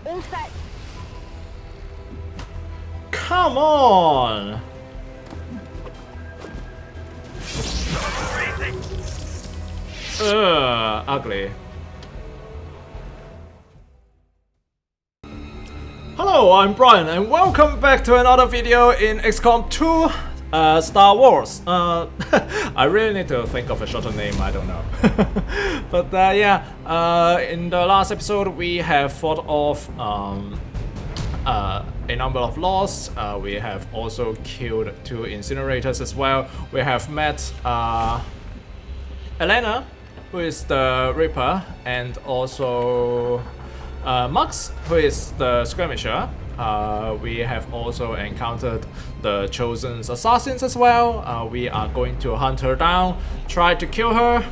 All set. Come on! Ugly. Hello, I'm Brian and welcome back to another video in XCOM 2 Star Wars. I really need to think of a shorter name, I don't know. But yeah, in the last episode we have fought off a number of loss. We have also killed 2 incinerators as well. We have met Elena, who is the Reaper, and also Mox, who is the Skirmisher. We have also encountered the Chosen Assassins as well. We are going to hunt her down, try to kill her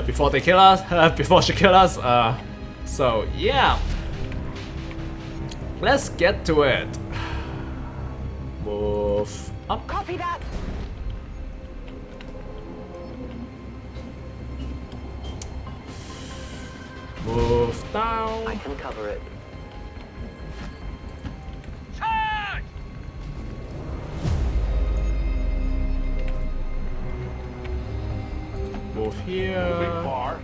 before they kill us, before she kills us. So yeah, let's get to it. Move up. Copy that. Move down. I can cover it. Charge! Move here. Moving far.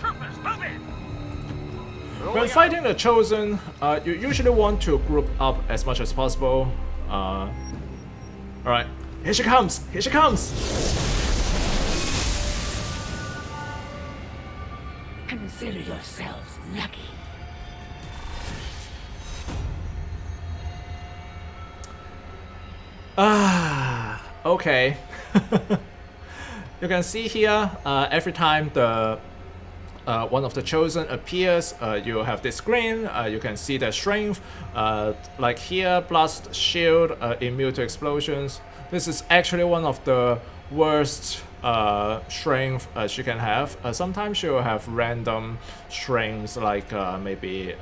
Troopers, move in. When fighting the Chosen, you usually want to group up as much as possible. Alright, here she comes! Here she comes! Consider yourselves lucky. Okay. You can see here, every time the one of the Chosen appears, you have this screen. You can see their strength, like here, blast, shield, immune to explosions. This is actually one of the worst strength she can have. Sometimes she'll have random strengths, like maybe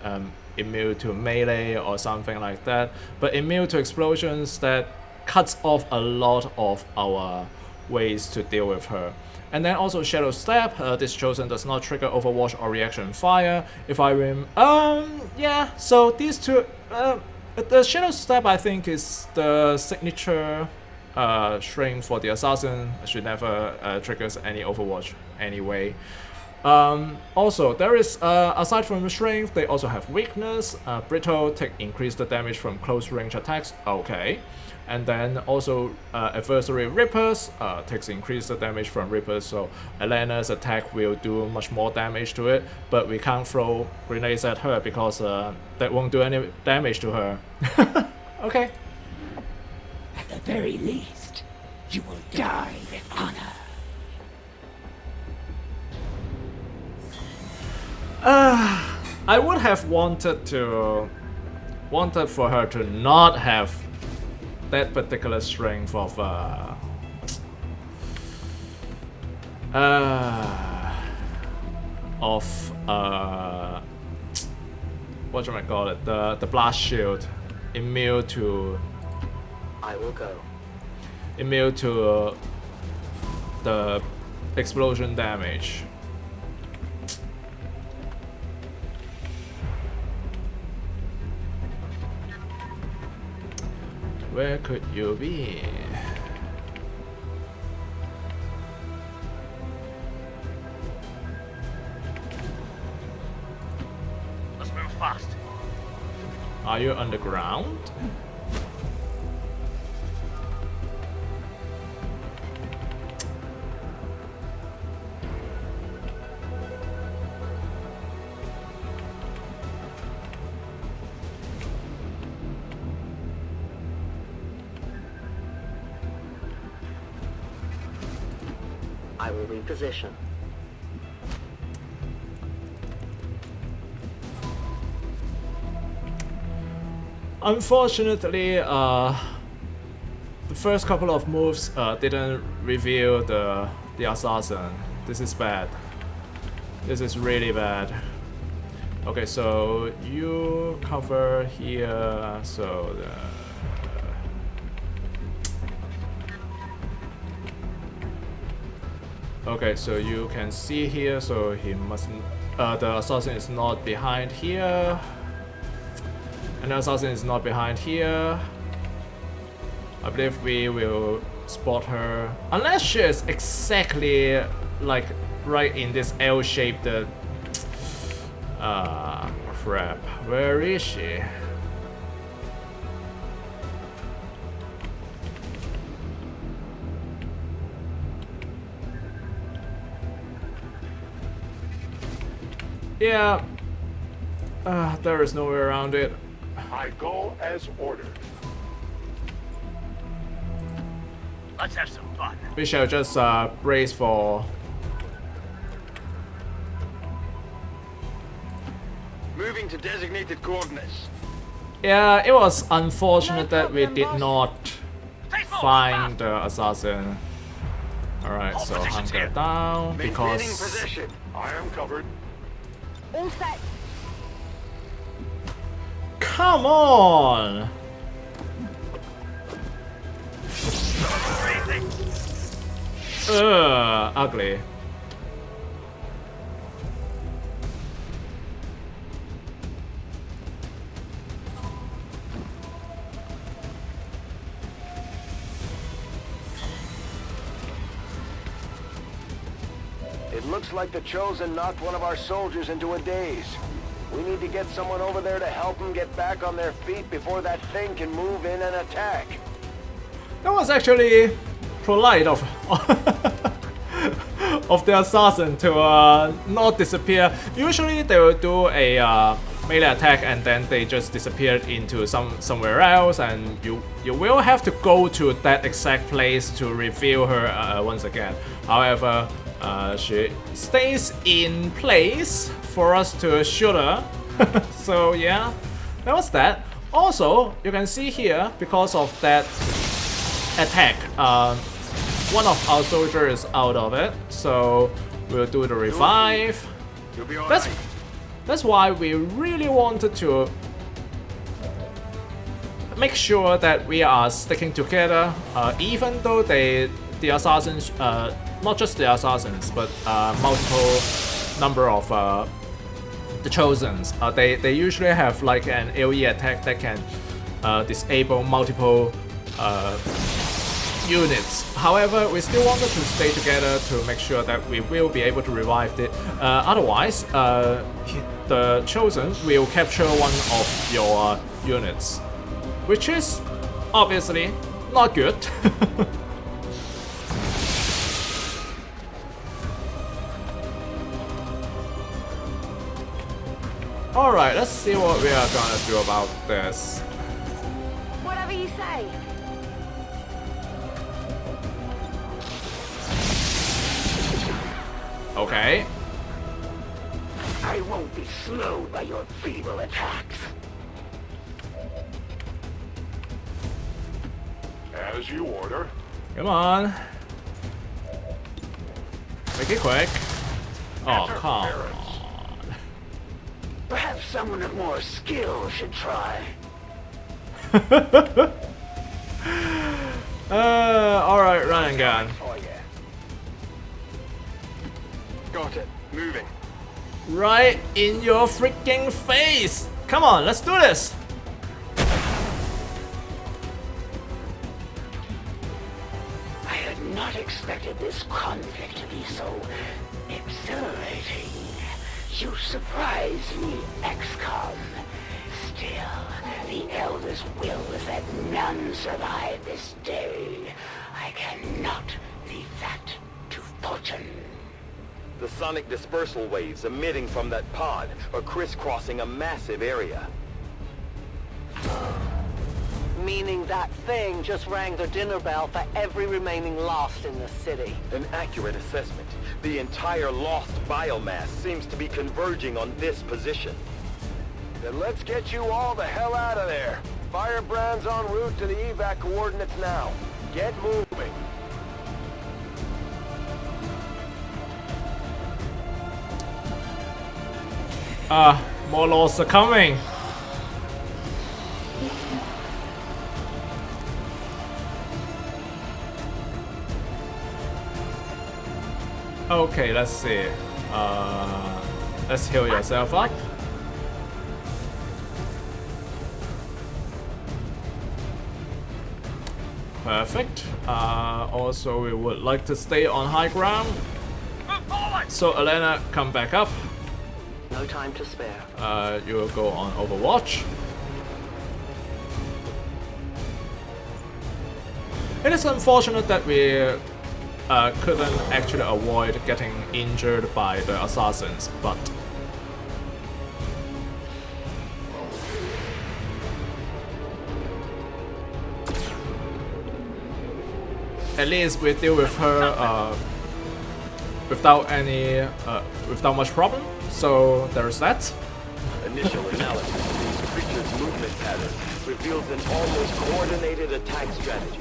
immune to melee or something like that. But immune to explosions, that cuts off a lot of our ways to deal with her. And then also Shadow Step. This Chosen does not trigger Overwatch or Reaction Fire. If I yeah. So these two, the Shadow Step I think is the signature strength for the assassin. She never triggers any Overwatch anyway. Also, there is aside from the strength, they also have weakness. Brittle take increased damage from close range attacks. Okay. And then also adversary Rippers takes increased damage from Rippers, so Elena's attack will do much more damage to it, but we can't throw grenades at her because that won't do any damage to her. Okay. At the very least, you will die with honor. I would have wanted for her to not have that particular strength of what should I call it? The blast shield, immune to. I will go. Immune to the explosion damage. Where could you be? Let's move fast. Are you underground? I will reposition. Unfortunately, the first couple of moves didn't reveal the assassin. This is bad. This is really bad. Okay, so you cover here, so Okay, so you can see here, so he mustn't. The assassin is not behind here. And the assassin is not behind here. I believe we will spot her. Unless she is exactly like right in this L-shaped. Crap. Where is she? Yeah. There is no way around it. I go as ordered. Let's have some fun. We shall just brace for. Moving to designated coordinates. Yeah, it was unfortunate that we did not Take full find the assassin. Alright, so positions hunker here. down Maintaining because. position. I am covered. All set. Come on! Crazy. Ugly. It looks like the Chosen knocked one of our soldiers into a daze. We need to get someone over there to help them get back on their feet before that thing can move in and attack. That was actually polite of of the assassin to not disappear. Usually they will do a melee attack and then they just disappeared into somewhere else, and you will have to go to that exact place to reveal her once again. However, she stays in place for us to shoot her. So yeah, that was that. Also, you can see here, because of that attack, one of our soldiers is out of it, so we'll do the revive. You'll be all right. That's why we really wanted to make sure that we are sticking together, even though the assassins, not just the assassins, but multiple number of the Chosens, they usually have like an AoE attack that can disable multiple units. However, we still wanted to stay together to make sure that we will be able to revive it. Otherwise, the Chosen will capture one of your units, which is obviously not good. Alright, let's see what we are gonna do about this. Whatever you say. Okay. I won't be slowed by your feeble attacks. As you order. Come on. Make it quick. Oh, come on. Perhaps someone of more skill should try. Alright, run and gun. Oh yeah. Got it. Moving. Right in your freaking face! Come on, let's do this! I had not expected this conflict to be so exhilarating. You surprise me, XCOM. Still, the Elder's will is that none survive this day. I cannot leave that to fortune. The sonic dispersal waves emitting from that pod are crisscrossing a massive area. Meaning that thing just rang the dinner bell for every remaining lost in the city. An accurate assessment. The entire lost biomass seems to be converging on this position. Then let's get you all the hell out of there. Firebrand's en route to the Evac coordinates now. Get moving. More loss are coming. Okay, let's see. Let's heal yourself up. Perfect. Also, we would like to stay on high ground. Move forward! So Elena, come back up. No time to spare. You will go on Overwatch. It is unfortunate that we couldn't actually avoid getting injured by the assassins, but at least we deal with her without much problem. So there's that. Initial analysis of these creatures' movement patterns reveals an almost coordinated attack strategy.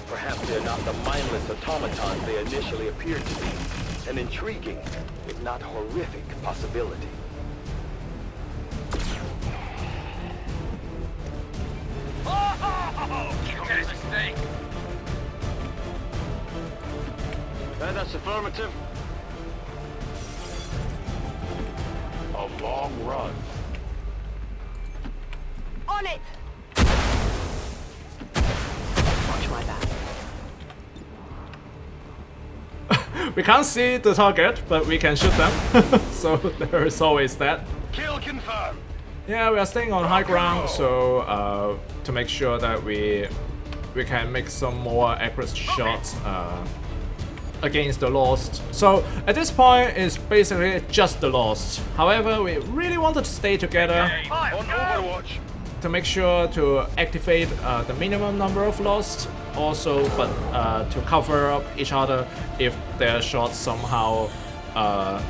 Perhaps they're not the mindless automatons they initially appeared to be. An intriguing, if not horrific, possibility. Oh, okay, mistake. That's affirmative. A long run. On it! Watch my back. We can't see the target, but we can shoot them. So there is always that. Kill confirmed. Yeah, we are staying on high ground, so to make sure that we can make some more accurate shots against the Lost. So at this point, it's basically just the Lost. However, we really wanted to stay together On Overwatch. to make sure to activate the minimum number of Lost. Also, but to cover up each other if their shots somehow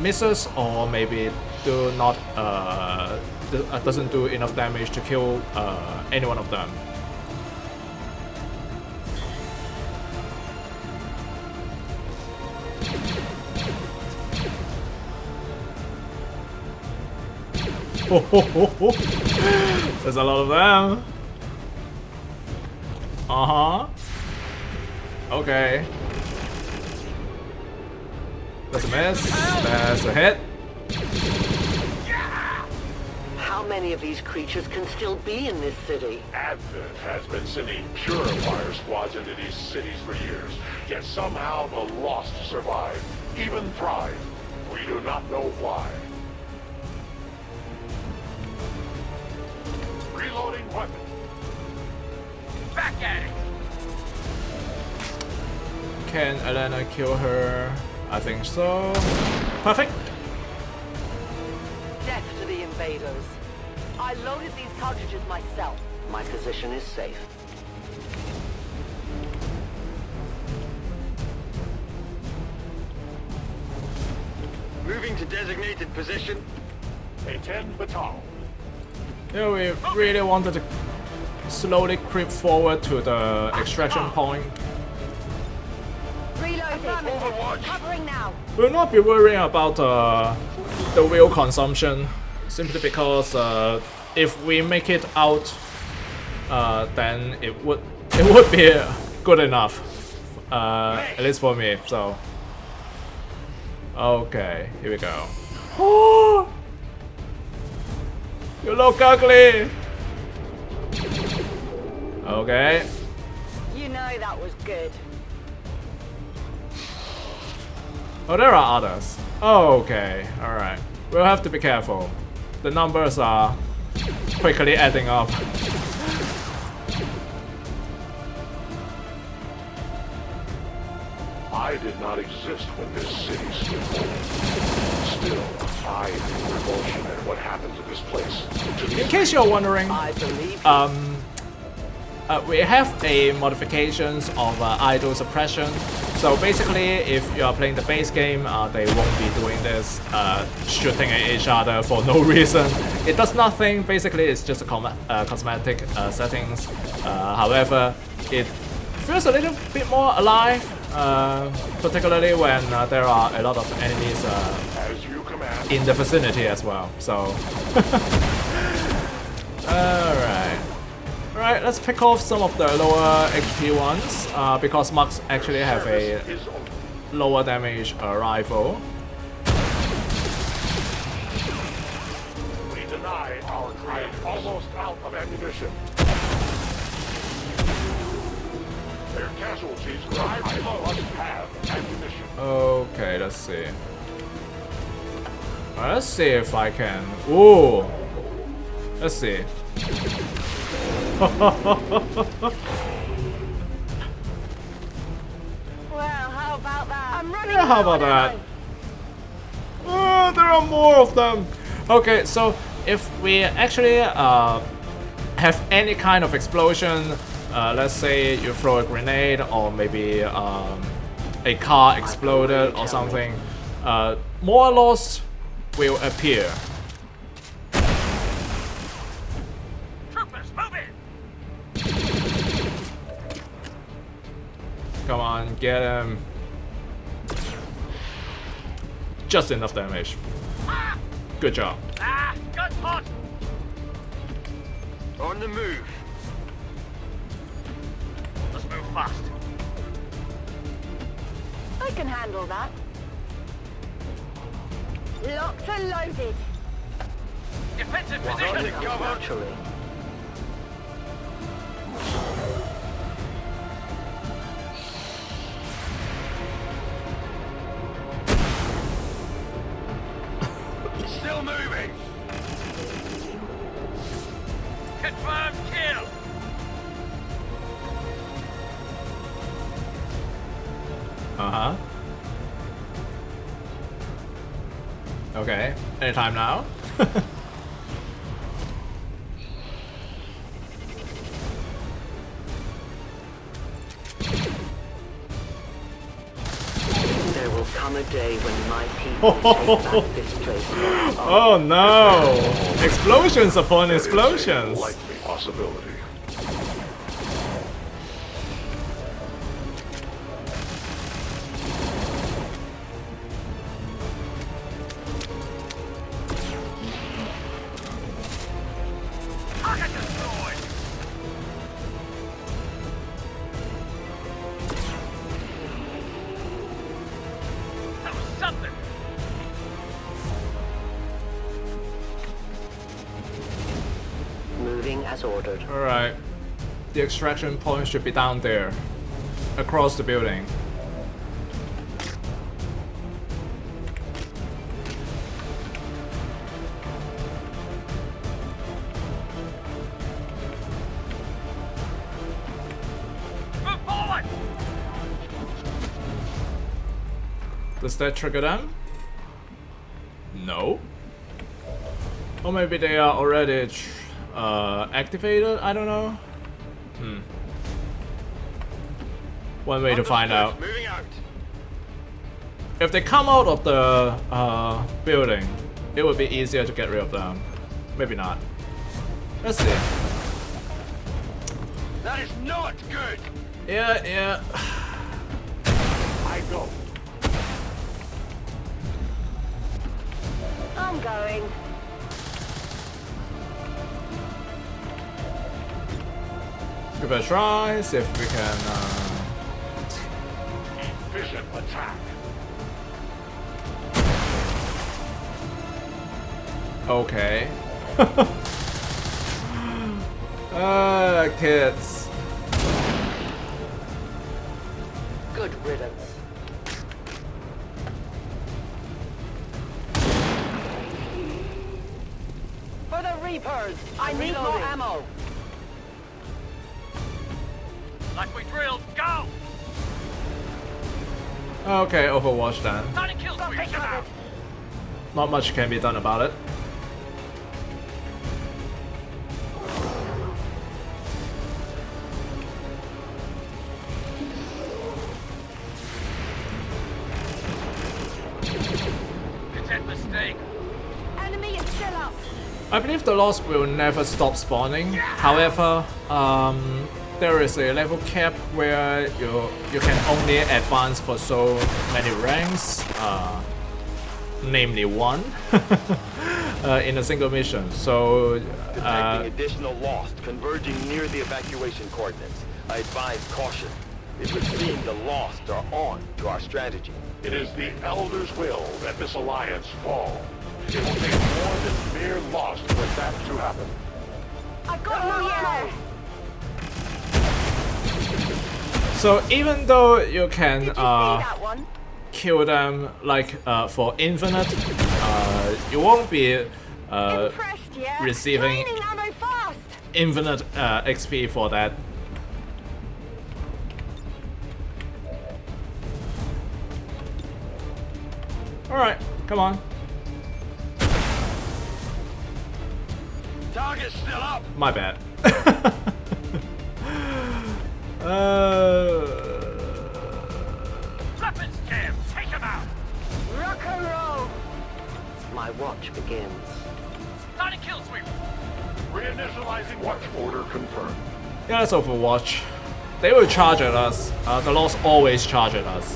misses or maybe do not doesn't do enough damage to kill any one of them. There's a lot of them. Okay. That's a miss. That's a hit. How many of these creatures can still be in this city? Advent has been sending purifier squads into these cities for years, yet somehow the Lost survive, even thrive. We do not know why. Reloading weapon. Back at it! Can Elena kill her? I think so. Perfect. Death to the invaders. I loaded these cartridges myself. My position is safe. Moving to designated position. A 10 baton. Yeah, we really wanted to slowly creep forward to the extraction point. Reloading. Overwatch. Covering now. We'll not be worrying about the wheel consumption, simply because if we make it out, then it would be good enough, at least for me. So, okay, here we go. Oh, you look ugly. Okay. You know that was good. Oh, there are others. Okay, alright. We'll have to be careful. The numbers are quickly adding up. I did not exist when this city stood forth. Still, I feel revulsion at what happens in this place. In case you're wondering, I believe you. we have a modifications of idle suppression. So basically, if you are playing the base game, they won't be doing this, shooting at each other for no reason. It does nothing. Basically, it's just a cosmetic settings. However, it feels a little bit more alive, particularly when there are a lot of enemies As you command. in the vicinity as well. So, Alright, let's pick off some of the lower HP ones, because Mox actually have a lower damage rifle. I am almost out of ammunition. Their casualties I must have ammunition. Okay, let's see. Let's see if I can. Ooh. Let's see. Well, how about that? I'm running. Yeah, how about that? Oh, there are more of them. Okay, so if we actually have any kind of explosion, let's say you throw a grenade or maybe a car exploded or something, more loss will appear. Troopers, move in! Come on, get him. Just enough damage. Good job. Gun hot! On the move. Let's move fast. I can handle that. Locked and loaded. Defensive Got position! it covered. Naturally. Still moving. Confirmed kill! Uh-huh. Okay, anytime now. There will come a day when my people take back this place. Oh no! Explosions upon explosions! Likely possibility. Target destroyed! That was something! Moving as ordered. Alright. The extraction point should be down there. Across the building. Move forward! Does that trigger them? No. Or maybe they are already activated? I don't know. One way to find out. Moving out. If they come out of the building, it would be easier to get rid of them. Maybe not. Let's see. That is not good. Yeah. I go. I'm going. Give it a try, see if we can. Efficient attack. Okay. Kids. Good riddance. For the Reapers! I need more ammo! Like we drilled, go! Okay, Overwatch then. Trying to kill streaks now! Not much can be done about it. It's a mistake. Enemy is still up! I believe the loss will never stop spawning. However, there is a level cap where you can only advance for so many ranks, namely 1, in a single mission. So, Detecting additional lost converging near the evacuation coordinates. I advise caution. It would seem the lost are on to our strategy. It is the Elder's will that this alliance fall. It will take more than mere loss to evacuate So even though you can Did you see that one? kill them like for infinite, you won't be Impressed, yeah? receiving Draining ammo fast. infinite XP for that. Alright, come on. Target's still up. My bad. Weapons jam. Take him out. Rock and roll. My watch begins. Starting kill sweep. Reinitializing watch order confirmed. Yeah, that's Overwatch. They will charge at us. The Lost always charge at us.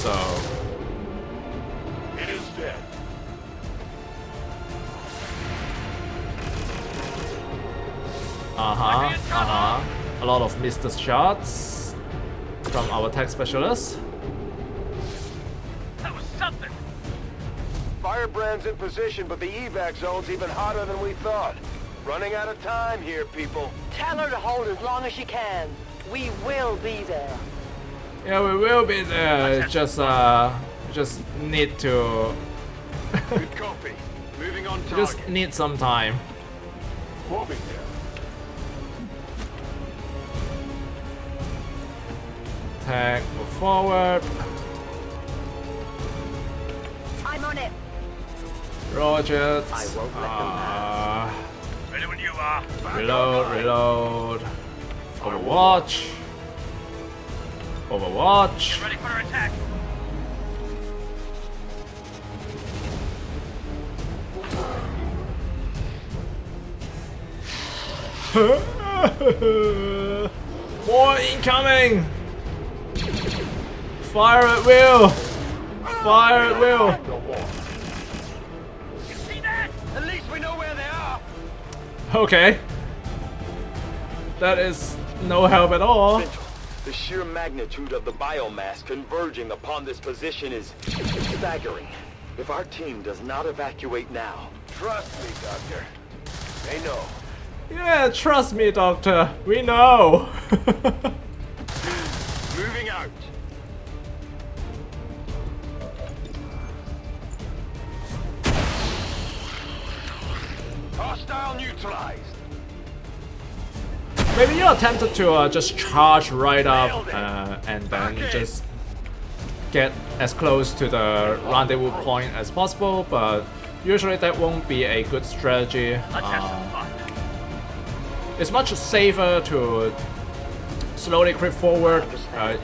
So It is dead. a lot of missed shots from our tech specialist. That was something. Firebrand's in position, but the evac zone's even hotter than we thought. Running out of time here, people. Tell her to hold as long as she can. We will be there. Yeah, we will be there. Just need to Good copy. Moving on target. just need some time. Moving there. Tech, move forward. I'm on it. Roger. I won't let them pass. Ready when you are. Reload. Overwatch. Overwatch. Ready for attack. More incoming! Fire at will! Fire at will! You see that? At least we know where they are. Okay. That is no help at all. Central. The sheer magnitude of the biomass converging upon this position is staggering. If our team does not evacuate now, Trust me, Doctor. They know. Yeah, trust me, Doctor. We know. Moving out. Hostile neutralized. Maybe you're tempted to just charge right up and then just get as close to the rendezvous point as possible, but usually that won't be a good strategy. Let's have some fun. It's much safer to slowly creep forward,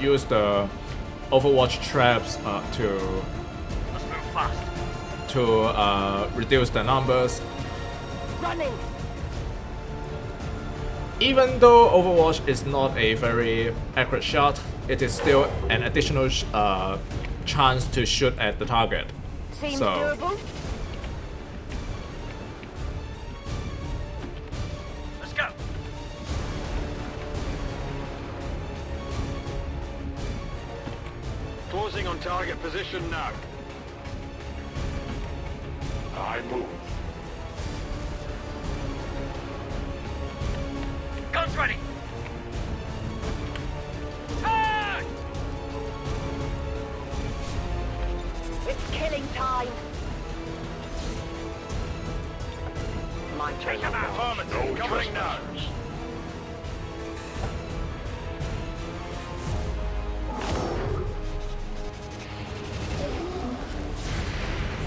use the Overwatch traps Let's move fast. to reduce the numbers. Running. Even though Overwatch is not a very accurate shot, it is still an additional chance to shoot at the target. Seems So- doable. Let's go. Closing on target position now. I move. Guns ready. Turn! It's killing time. My turn. Take him out. No Covering now. trespassers.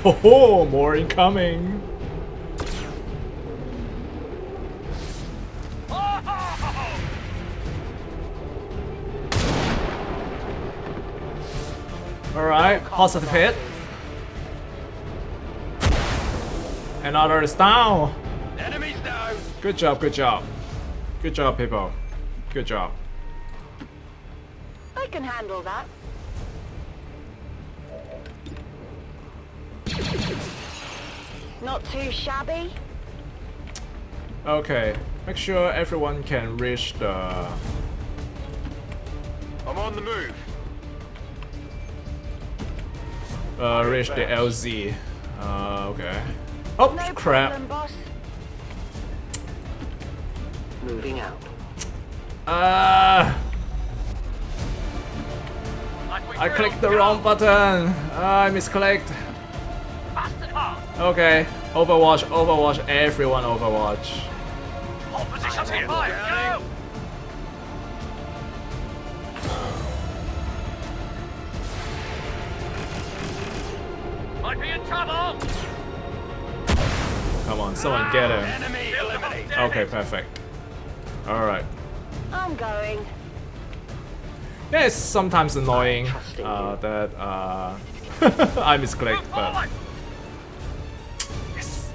Ho ho! More incoming! Oh! Alright, positive hit. Another is down! Enemies down. Good job, good job. Good job, people. Good job. I can handle that. Not too shabby. Okay, make sure everyone can reach the... I'm on the move. reach the LZ. Okay. Oh, No crap. problem, boss. Moving out. I clicked the wrong button. I misclicked. Bastard hard. Okay, Overwatch, Overwatch, everyone Overwatch. Opposition's here. Fire, go! Might be in trouble. Come on, someone get him. Enemy eliminated. Okay, perfect. Alright. I'm going. Yeah, it's sometimes annoying that I misclicked, but yes.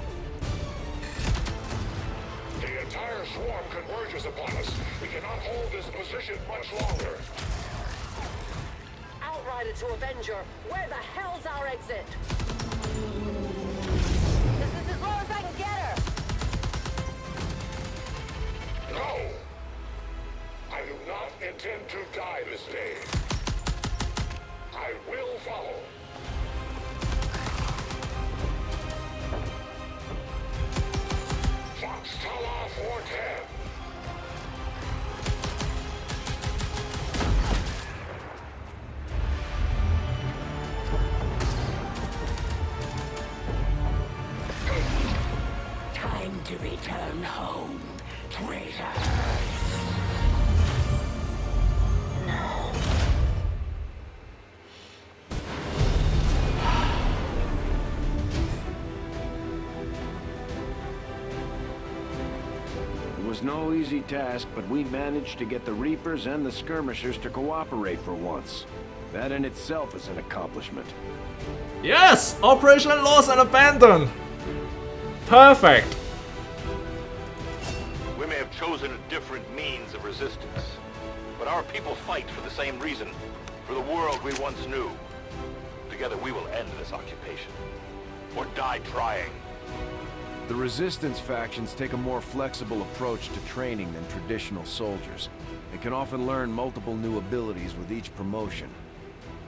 The entire swarm converges upon us. We cannot hold this position much longer. Outrider to Avenger, where the hell's our exit? This is as low as I can get her. No! I do not intend to die this day. I will follow. Fox Tala 410. Time to return home, traitor. It was no easy task, but we managed to get the Reapers and the Skirmishers to cooperate for once. That in itself is an accomplishment. Yes! Operation Lost and Abandoned! Perfect! We may have chosen a different means of resistance, but our people fight for the same reason, for the world we once knew. Together we will end this occupation, or die trying. The Resistance factions take a more flexible approach to training than traditional soldiers. They can often learn multiple new abilities with each promotion.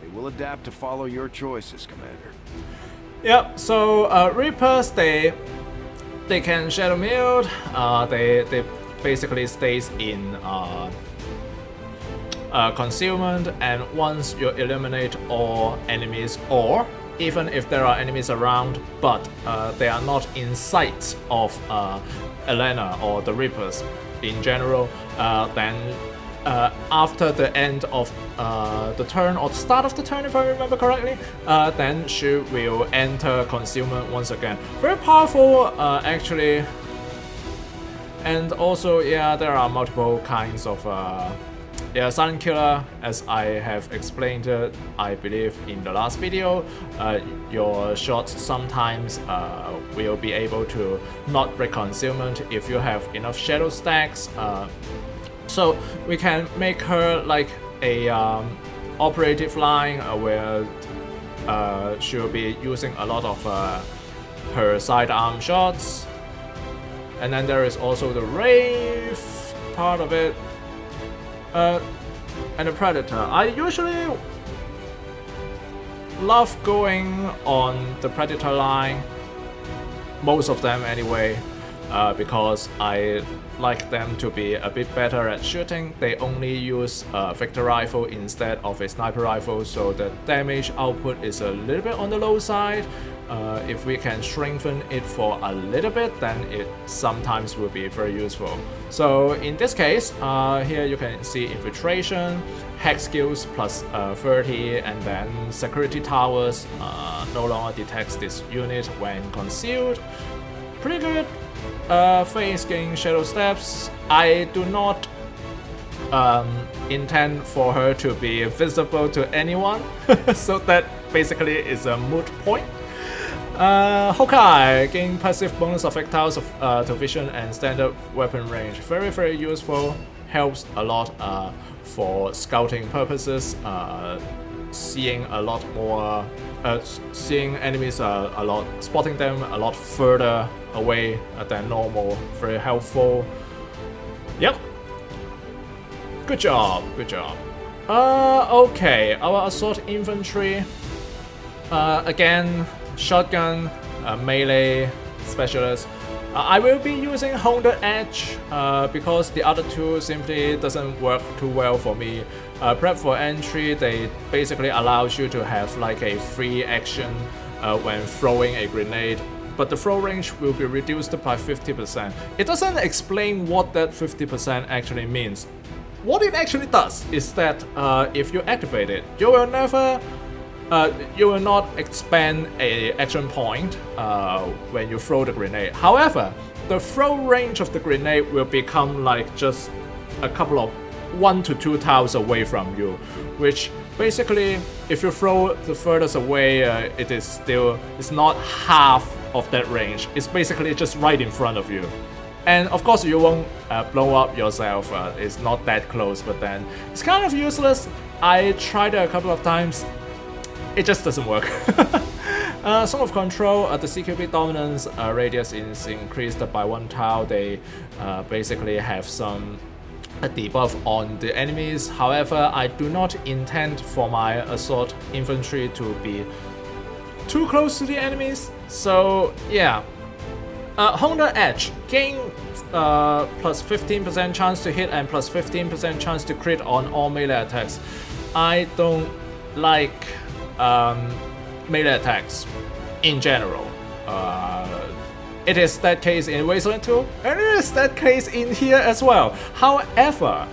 They will adapt to follow your choices, Commander. Yep, so Reapers, they can shadow mute, they basically stays in concealment, and once you eliminate all enemies, or even if there are enemies around but they are not in sight of Elena or the Reapers in general, then after the end of the turn, or the start of the turn if I remember correctly, then she will enter concealment once again. Very powerful actually. And also, yeah, there are multiple kinds of Silent Killer, as I have explained, I believe in the last video. Your shots sometimes will be able to not break concealment if you have enough shadow stacks. So we can make her like a operative line where she'll be using a lot of her sidearm shots. And then there is also the Wraith part of it. And the Predator. I usually love going on the Predator line, most of them anyway, because I like them to be a bit better at shooting. They only use a Victor rifle instead of a sniper rifle, so the damage output is a little bit on the low side. If we can strengthen it for a little bit, then it sometimes will be very useful. So in this case, here you can see infiltration, hack skills plus 30, and then security towers no longer detects this unit when concealed. Pretty good. Face gain shadow steps. I do not intend for her to be visible to anyone, so that basically is a moot point. Hawkeye, gain passive bonus of effectiles to vision and standard weapon range. Very, very useful. Helps a lot for scouting purposes. Seeing a lot more, seeing enemies a lot, spotting them a lot further away than normal. Very helpful. Yep. Good job. Good job. Okay, our assault infantry. Again. Shotgun, melee specialist. I will be using Honda Edge because the other two simply doesn't work too well for me. Prep for entry, they basically allows you to have like a free action when throwing a grenade, but the throw range will be reduced by 50%. It doesn't explain what that 50% actually means. What it actually does is that if you activate it, you will never you will not expand a action point when you throw the grenade. However, the throw range of the grenade will become like just a couple of 1 to 2 tiles away from you, which basically, if you throw the furthest away, it's not half of that range. It's basically just right in front of you. And of course, you won't blow up yourself. It's not that close, but then it's kind of useless. I tried it a couple of times. It just doesn't work. Zone of control, the CQB dominance radius is increased by 1 tile. They basically have some debuff on the enemies. However, I do not intend for my assault infantry to be too close to the enemies. So yeah, Honda Edge gain plus 15% chance to hit and plus 15% chance to crit on all melee attacks. I don't like melee attacks in general. It is that case in Wasteland 2, and it is that case in here as well. However,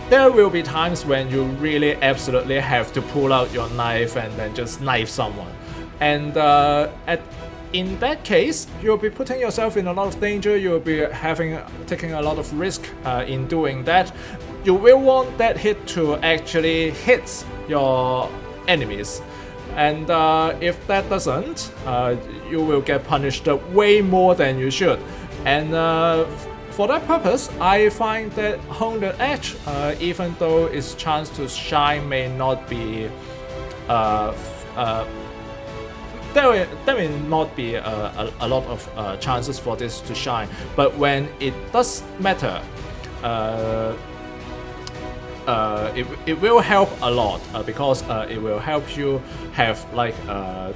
there will be times when you really absolutely have to pull out your knife and then just knife someone. And in that case, you'll be putting yourself in a lot of danger. You'll be taking a lot of risk in doing that. You will want that hit to actually hit your enemies. And if that doesn't, you will get punished way more than you should. And for that purpose, I find that Honda Edge, even though its chance to shine may not be there may not be a lot of chances for this to shine, but when it does matter, it will help a lot because it will help you have like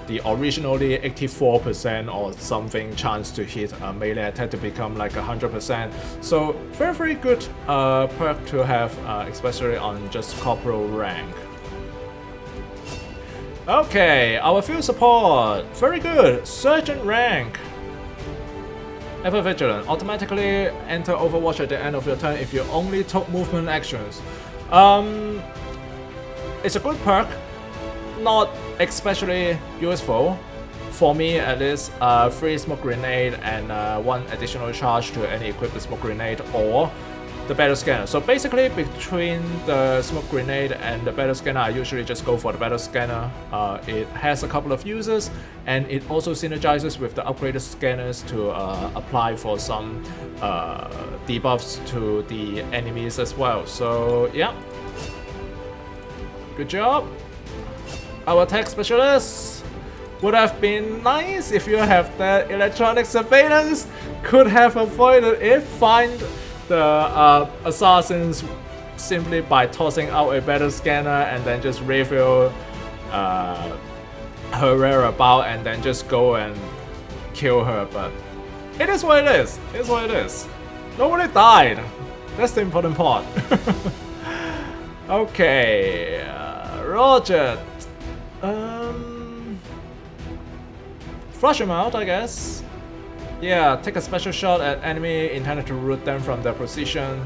the originally 84% or something chance to hit a melee attack to become like 100%. So very good perk to have, especially on just corporal rank. Okay, our field support, very good. Sergeant rank. Ever vigilant, automatically enter Overwatch at the end of your turn if you only took movement actions. It's a good perk, not especially useful for me at least. 3 smoke grenade and 1 additional charge to any equipped smoke grenade or the battle scanner. So basically between the smoke grenade and the battle scanner, I usually just go for the battle scanner. It has a couple of uses and it also synergizes with the upgraded scanners to apply for some debuffs to the enemies as well. So yeah, good job. Our attack specialist would have been nice if you have that electronic surveillance. Could have avoided it. Find the assassins simply by tossing out a battle scanner and then just reveal her whereabouts and then just go and kill her. But it is what it is. It is what it is. Nobody died. That's the important part. Okay, Roger. Flush him out, I guess. Yeah, take a special shot at enemy intended to root them from their position.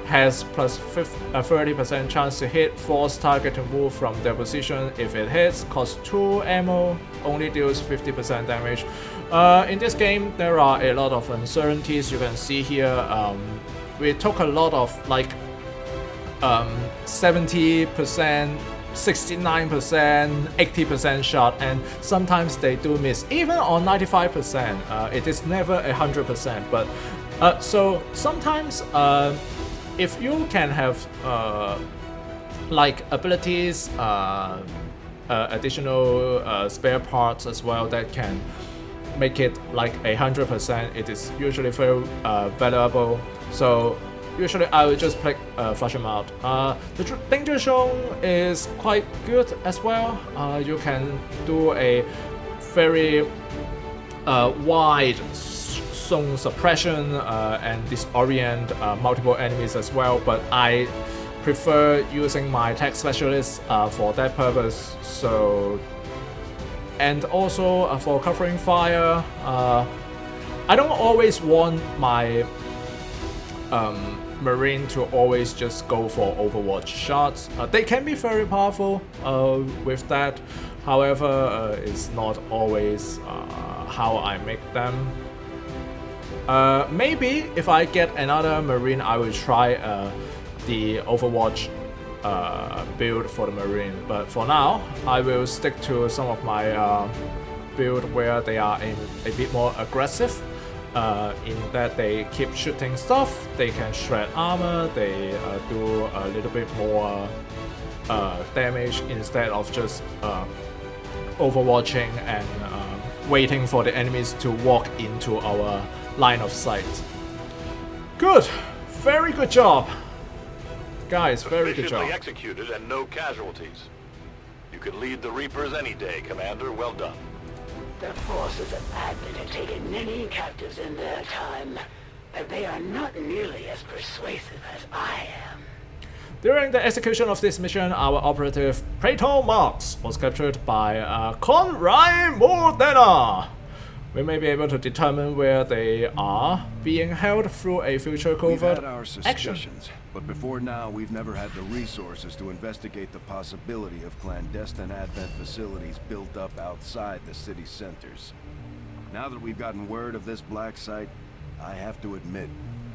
Has plus 30% chance to hit. Force target to move from their position. If it hits, costs 2 ammo. Only deals 50% damage. In this game, there are a lot of uncertainties. You can see here, we took a lot of like 70%. 69%, 80% shot, and sometimes they do miss. Even on 95%, it is never 100%. But so sometimes, if you can have like abilities, additional spare parts as well that can make it like 100%, it is usually very valuable. So usually I will just pick flush him out. The danger zone is quite good as well. You can do a very wide zone suppression and disorient multiple enemies as well, but I prefer using my tech specialist for that purpose. So, and also for covering fire, I don't always want my Marine to always just go for Overwatch shots. They can be very powerful with that. However, it's not always how I make them. Maybe if I get another Marine, I will try the Overwatch build for the Marine. But for now, I will stick to some of my build where they are a bit more aggressive. In that they keep shooting stuff, they can shred armor, they do a little bit more damage instead of just overwatching and waiting for the enemies to walk into our line of sight. Good! Very good job! Guys, very good job. Efficiently executed and no casualties. You could lead the Reapers any day, Commander. Well done. The forces of Advent have taken many captives in their time, but they are not nearly as persuasive as I am. During the execution of this mission, our operative Praetor Mox was captured by Conrad Mordena. We may be able to determine where they are being held through a future covert We've had our action. suspicions, but before now we've never had the resources to investigate the possibility of clandestine Advent facilities built up outside the city centers. Now that we've gotten word of this black site, I have to admit,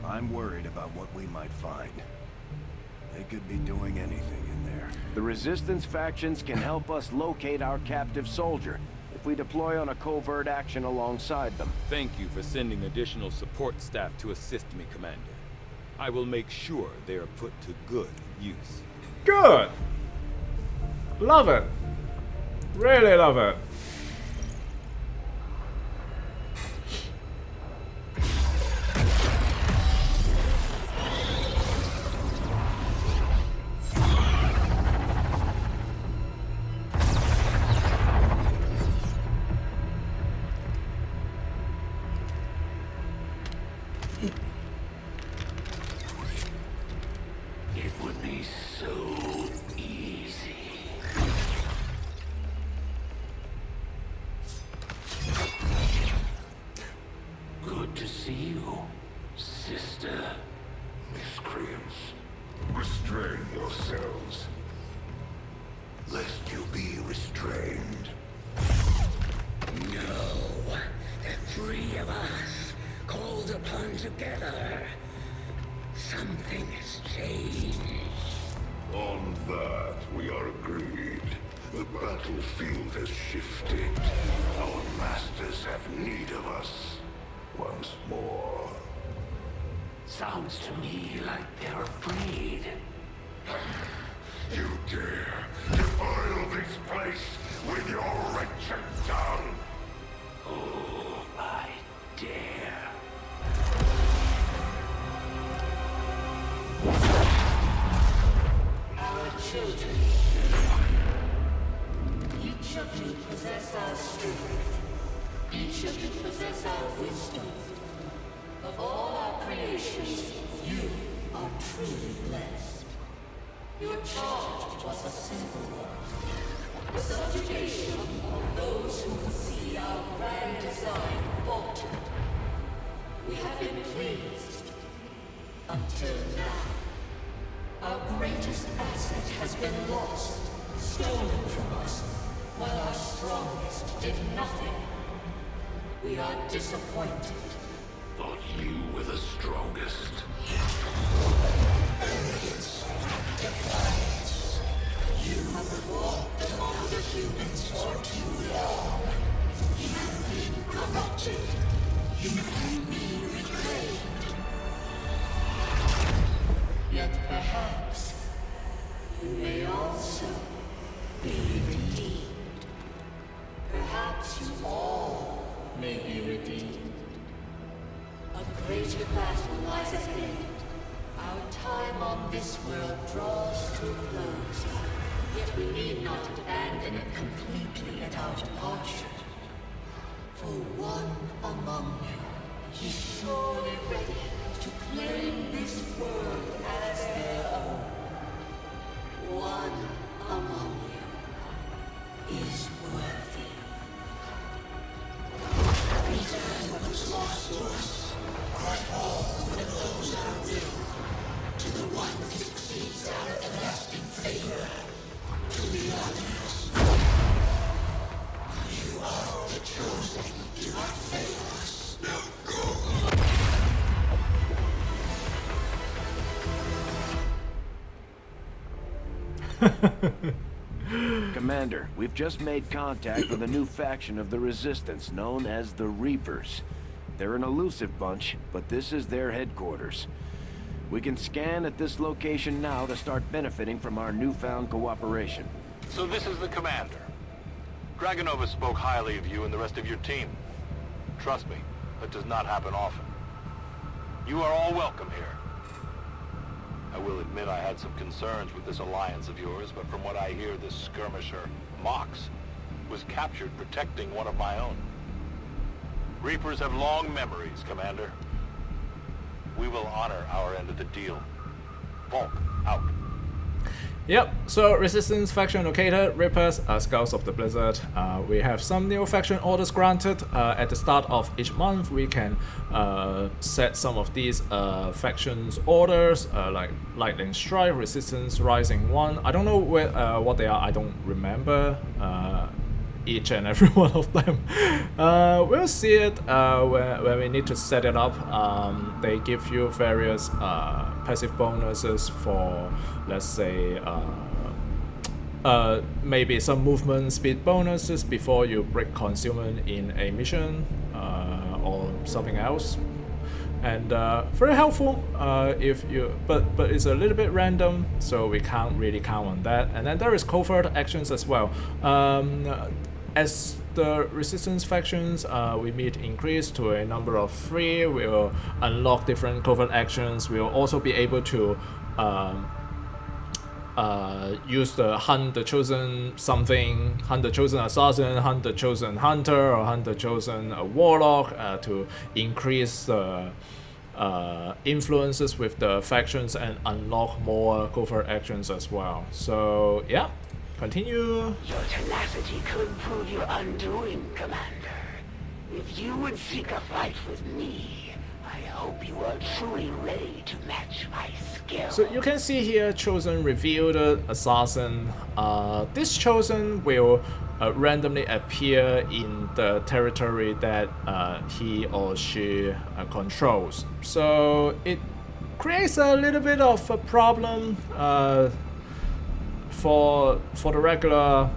I'm worried about what we might find. They could be doing anything in there. The Resistance factions can help us locate our captive soldier if we deploy on a covert action alongside them. Thank you for sending additional support staff to assist me, Commander. I will make sure they are put to good use. Good! Love it! Really love it. It would be so easy. Good to see you, sister. Miscreants, restrain yourselves, lest you be restrained. No, the three of us, called upon together. Something has changed. On that, we are agreed. The battlefield has shifted. Our masters have need of us once more. Sounds to me like they're afraid. You dare defile this place with your wretched tongue? Oh, I dare. Our children. Each of you possess our strength. Each of you possess our wisdom. Of all our creations, you are truly blessed. Your charge was a simple one. The subjugation of those who would see our grand design falter. We have been pleased. Until now. Our greatest asset has been lost, stolen from us, while our strongest did nothing. We are disappointed. Thought you were the strongest. You have walked among the humans for too long. You have been corrupted. You can be reclaimed. Yet perhaps you may also be redeemed. Perhaps you all may be redeemed. A greater battle lies ahead. Our time on this world draws to a close. Yet we need not abandon it completely at our departure. For one among you is surely ready to claim this world as their own. One among you is worthy. Return what's lost to us. Crush all that those our will. To the one that succeeds our everlasting favor. To the others. You are the chosen. Do not fail us. Now go. Commander, we've just made contact with a new faction of the Resistance known as the Reapers. They're an elusive bunch, but this is their headquarters. We can scan at this location now to start benefiting from our newfound cooperation. So this is the commander. Dragonova spoke highly of you and the rest of your team. Trust me, that does not happen often. You are all welcome here. I will admit I had some concerns with this alliance of yours, but from what I hear, this skirmisher, Mox, was captured protecting one of my own. Reapers have long memories, Commander. We will honor our end of the deal. Volk, out. Yep, so Resistance faction located, Reapers, Scouts of the Blizzard. We have some new faction orders granted. At the start of each month, we can set some of these factions orders, like Lightning Strike, Resistance Rising 1. I don't know what they are, I don't remember each and every one of them. We'll see it when we need to set it up. They give you various passive bonuses for, let's say, maybe some movement speed bonuses before you break concealment in a mission or something else. And very helpful if you, but it's a little bit random, so we can't really count on that. And then there is covert actions as well. As the Resistance factions, we meet increase to a number of 3. We'll unlock different covert actions. We'll also be able to use the Hunt the Chosen something, Hunt the Chosen Assassin, Hunt the Chosen Hunter, or Hunt the Chosen Warlock to increase the influences with the factions and unlock more covert actions as well. So yeah. Continue. Your tenacity could prove your undoing, Commander. If you would seek a fight with me, I hope you are truly ready to match my skill. So you can see here, Chosen revealed Assassin. This Chosen will randomly appear in the territory that he or she controls. So it creates a little bit of a problem for the regular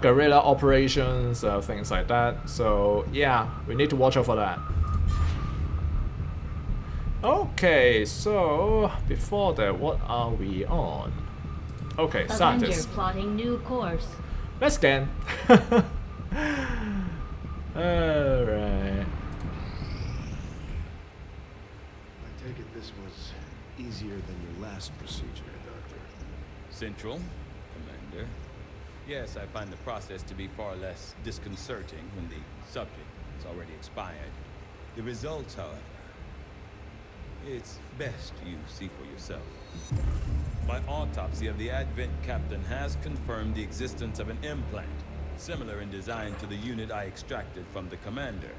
guerrilla operations, things like that. So yeah, we need to watch out for that. Okay, so before that, what are we on? Okay, scientists. Avenger plotting new course. Let's scan. Alright. I take it this was easier than your last procedure, Doctor. Central, Commander. Yes, I find the process to be far less disconcerting when the subject is already expired. The results, however, it's best you see for yourself. My autopsy of the Advent captain has confirmed the existence of an implant, similar in design to the unit I extracted from the commander.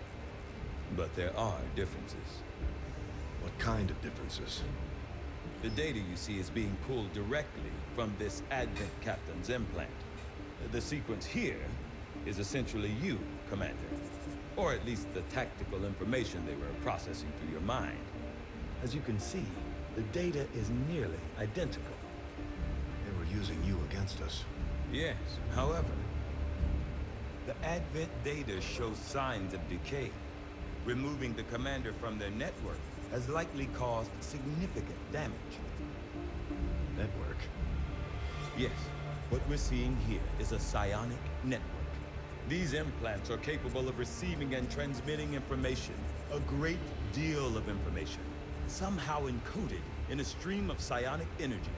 But there are differences. What kind of differences? The data you see is being pulled directly from this Advent captain's implant. The sequence here is essentially you, Commander. Or at least the tactical information they were processing through your mind. As you can see, the data is nearly identical. They were using you against us. Yes, however, the Advent data shows signs of decay. Removing the commander from their network has likely caused significant damage. Network? Yes, what we're seeing here is a psionic network. These implants are capable of receiving and transmitting information, a great deal of information, somehow encoded in a stream of psionic energy.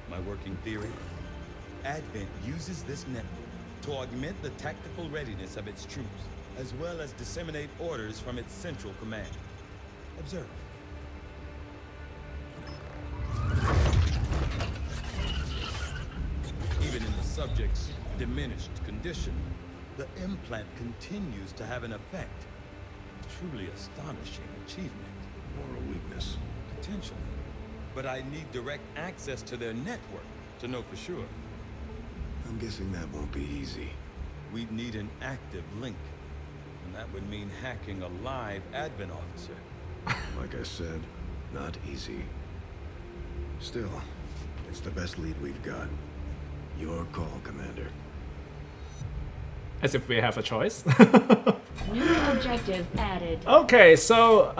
My working theory? Advent uses this network to augment the tactical readiness of its troops, as well as disseminate orders from its central command. Observe. Even in the subject's diminished condition, the implant continues to have an effect. Truly astonishing achievement. Or a weakness. Potentially. But I need direct access to their network to know for sure. I'm guessing that won't be easy. We'd need an active link. And that would mean hacking a live admin officer. Like I said, not easy. Still, it's the best lead we've got. Your call, Commander. As if we have a choice. New objective added. Okay, so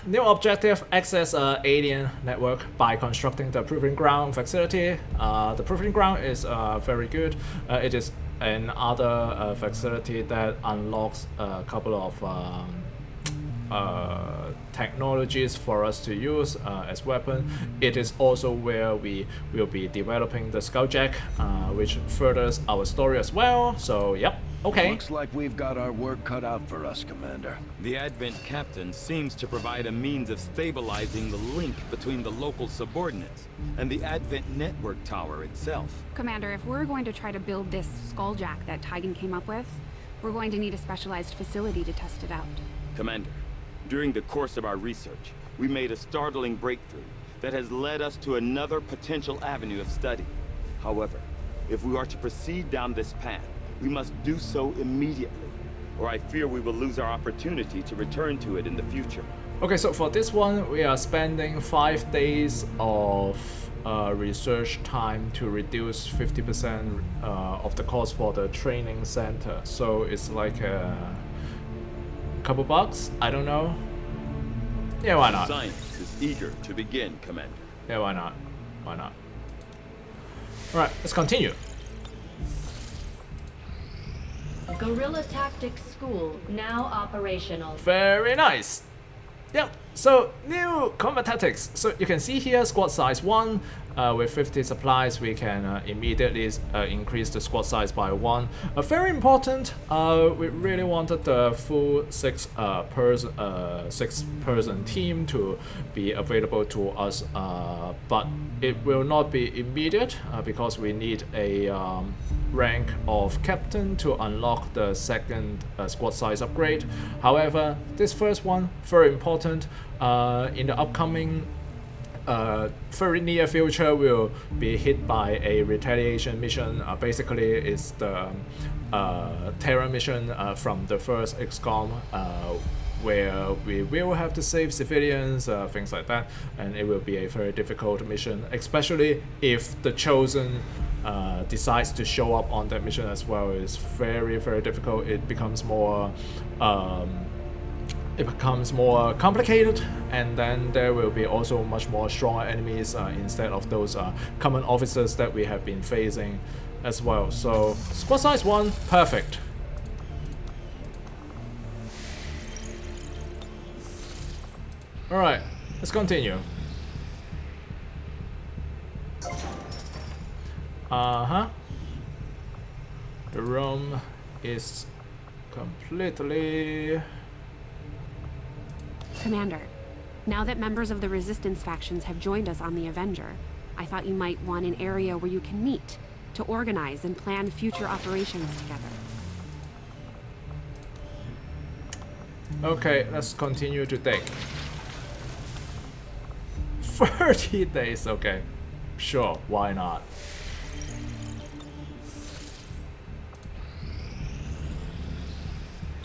new objective: access alien network by constructing the Proving Ground facility. The Proving Ground is very good. It is another facility that unlocks a couple of technologies for us to use as weapon. It is also where we will be developing the Skulljack, which furthers our story as well. So yep. Okay. Looks like we've got our work cut out for us, Commander. The Advent captain seems to provide a means of stabilizing the link between the local subordinates and the Advent network tower itself. Commander, if we're going to try to build this Skulljack that Tigan came up with, we're going to need a specialized facility to test it out. Commander, during the course of our research, we made a startling breakthrough that has led us to another potential avenue of study. However, if we are to proceed down this path, we must do so immediately, or I fear we will lose our opportunity to return to it in the future. Okay, so for this one, we are spending 5 days of research time to reduce 50% of the cost for the training center. So it's like a couple bucks, I don't know. Yeah, why not? Science is eager to begin, Commander. Yeah, why not? Why not? Alright, let's continue. Guerrilla Tactics School now operational. Very nice. Yep. So new combat tactics. So you can see here squad size 1. With 50 supplies, we can immediately increase the squad size by 1. Very important. We really wanted the full 6-person team to be available to us, but it will not be immediate because we need a rank of captain to unlock the second squad size upgrade. However, this first one very important. In the upcoming very near future, will be hit by a retaliation mission. Basically, it's the terror mission from the first XCOM, where we will have to save civilians, things like that, and it will be a very difficult mission, especially if the Chosen decides to show up on that mission as well. It's very, very difficult. It becomes more complicated, and then there will be also much more stronger enemies instead of those common officers that we have been facing as well. So squad size 1, perfect. Alright, let's continue. The room is completely... Commander, now that members of the Resistance factions have joined us on the Avenger, I thought you might want an area where you can meet, to organize and plan future operations together. Okay, let's continue to dig. 30 days, okay. Sure, why not?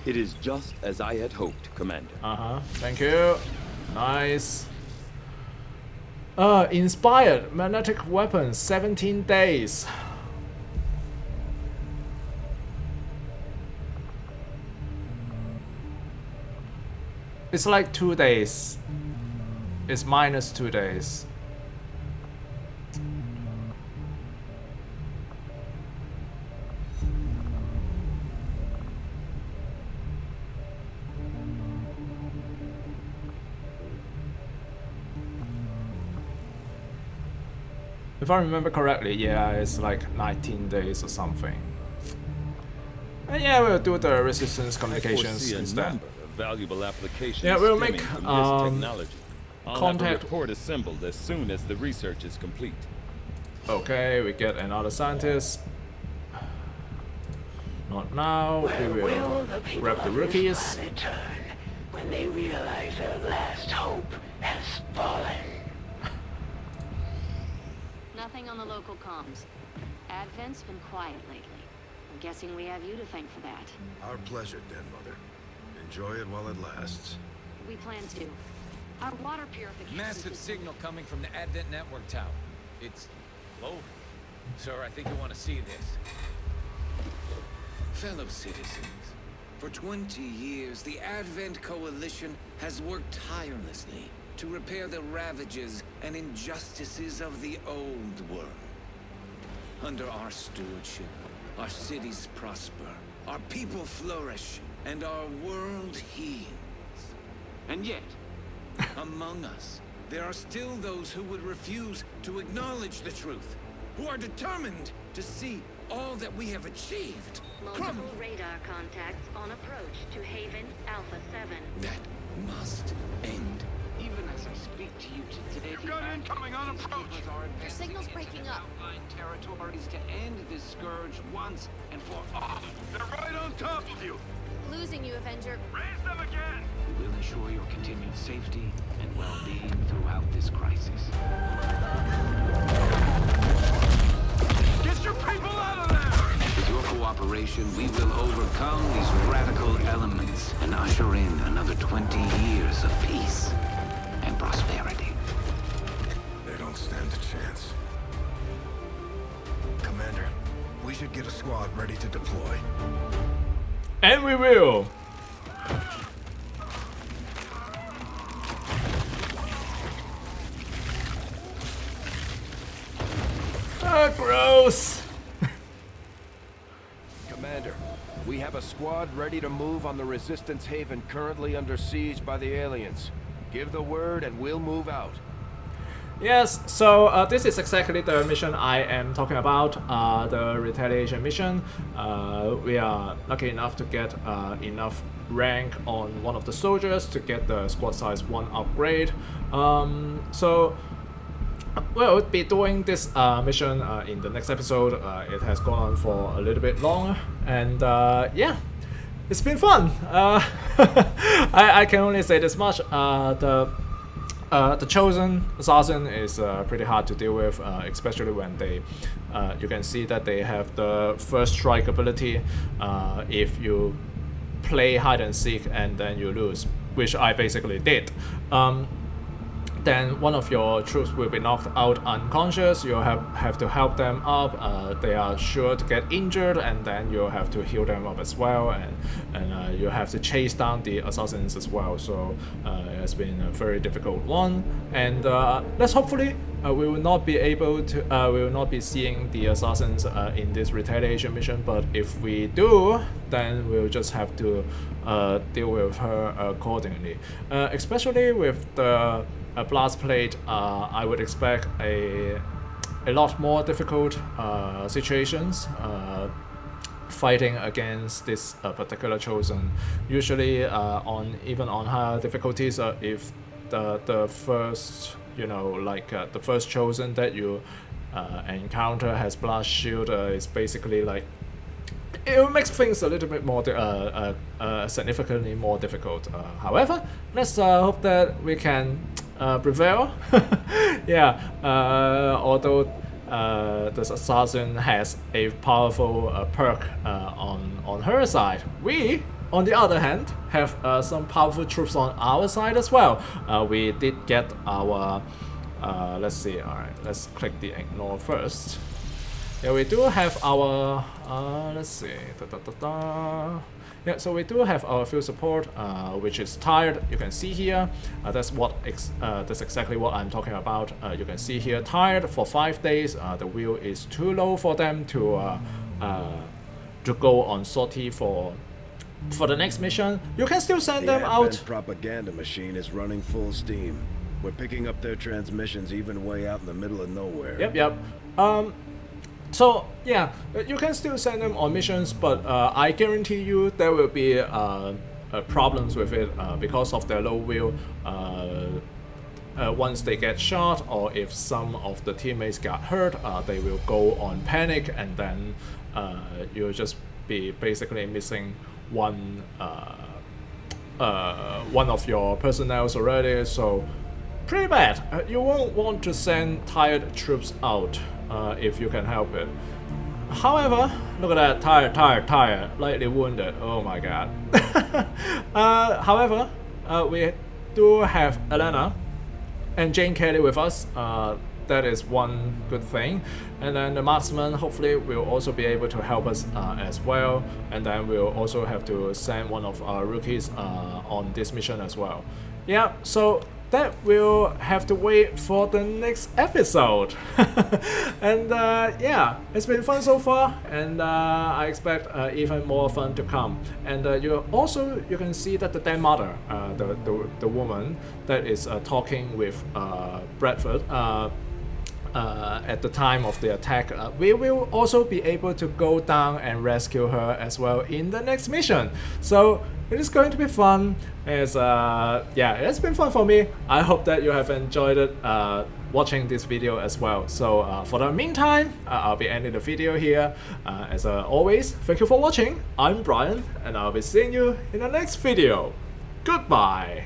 It is just as I had hoped, Commander. Thank you. Nice. Inspired magnetic weapon, 17 days. It's like 2 days. It's minus 2 days. If I remember correctly, yeah, it's like 19 days or something. And yeah, we'll do the resistance communications I foresee a instead. number of valuable applications Yeah, we'll stemming make from this technology. I'll contact. have a report assembled as soon as the research is complete. Okay, we get another scientist. Not now. We will grab the rookies. When they realize their last hope has fallen. Nothing on the local comms. Advent's been quiet lately. I'm guessing we have you to thank for that. Our pleasure, Den Mother. Enjoy it while it lasts. We plan to. Our water purification Massive signal coming from the Advent network tower. It's low. Sir, I think you want to see this. Fellow citizens, for 20 years, the Advent Coalition has worked tirelessly to repair the ravages and injustices of the old world. Under our stewardship, our cities prosper, our people flourish, and our world heals. And yet, among us, there are still those who would refuse to acknowledge the truth, who are determined to see all that we have achieved. Multiple radar contacts on approach to Haven Alpha 7. That must end. Even as I speak to you today, You've got incoming on approach. Your signal's breaking up. Territories to end this scourge once and for all. They're right on top of you. Losing you, Avenger. Raise them again. We will ensure your continued safety and well-being throughout this crisis. Get your people out of there! With your cooperation, we will overcome these radical elements and usher in another 20 years of peace and prosperity. They don't stand a chance. Commander, we should get a squad ready to deploy. And we will. Ah, gross. Commander, we have a squad ready to move on the Resistance Haven currently under siege by the aliens. Give the word and we'll move out. Yes, so this is exactly the mission I am talking about, the retaliation mission. We are lucky enough to get enough rank on one of the soldiers to get the squad size 1 upgrade. So we'll be doing this mission in the next episode. It has gone on for a little bit long, and yeah, it's been fun. I can only say this much. The chosen assassin is pretty hard to deal with, especially when they, you can see that they have the first strike ability. If you play hide and seek and then you lose, which I basically did, then one of your troops will be knocked out unconscious. You have to help them up. They are sure to get injured, and then you have to heal them up as well, and you have to chase down the assassins as well. So it has been a very difficult one, and let's hopefully we will not be able to we will not be seeing the assassins in this retaliation mission, but if we do, then we'll just have to deal with her accordingly, especially with the blast plate. I would expect a lot more difficult situations fighting against this particular chosen. Usually even on higher difficulties, if the first, you know, like the first chosen that you encounter has blast shield, is basically like, it makes things a little bit more significantly more difficult. However, let's hope that we can prevail. Yeah, although the assassin has a powerful perk on her side, we, on the other hand, have some powerful troops on our side as well. We did get our let's see. All right, let's click the ignore first. Yeah, we do have our let's see. Yeah, so we do have our field support, which is tired. You can see here. That's exactly what I'm talking about. You can see here, tired for 5 days. The wheel is too low for them to go on sortie for the next mission. You can still send them out. The propaganda machine is running full steam. We're picking up their transmissions even way out in the middle of nowhere. Yep. So yeah, you can still send them on missions, but I guarantee you there will be problems with it because of their low will. Once they get shot, or if some of the teammates got hurt, they will go on panic, and then you'll just be basically missing one of your personnel already. So pretty bad. You won't want to send tired troops out if you can help it. However, look at that, tired, lightly wounded. Oh my god. However, we do have Elena and Jane Kelly with us. That is one good thing. And then the marksman hopefully will also be able to help us as well. And then we'll also have to send one of our rookies on this mission as well. Yeah, so that will have to wait for the next episode. And yeah, it's been fun so far, and I expect even more fun to come. And you can see that the Dan mother, the woman that is talking with Bradford at the time of the attack, we will also be able to go down and rescue her as well in the next mission. So it is going to be fun. Yeah, it's been fun for me. I hope that you have enjoyed it watching this video as well. So for the meantime, I'll be ending the video here. As always, thank you for watching. I'm Brian, and I'll be seeing you in the next video. Goodbye.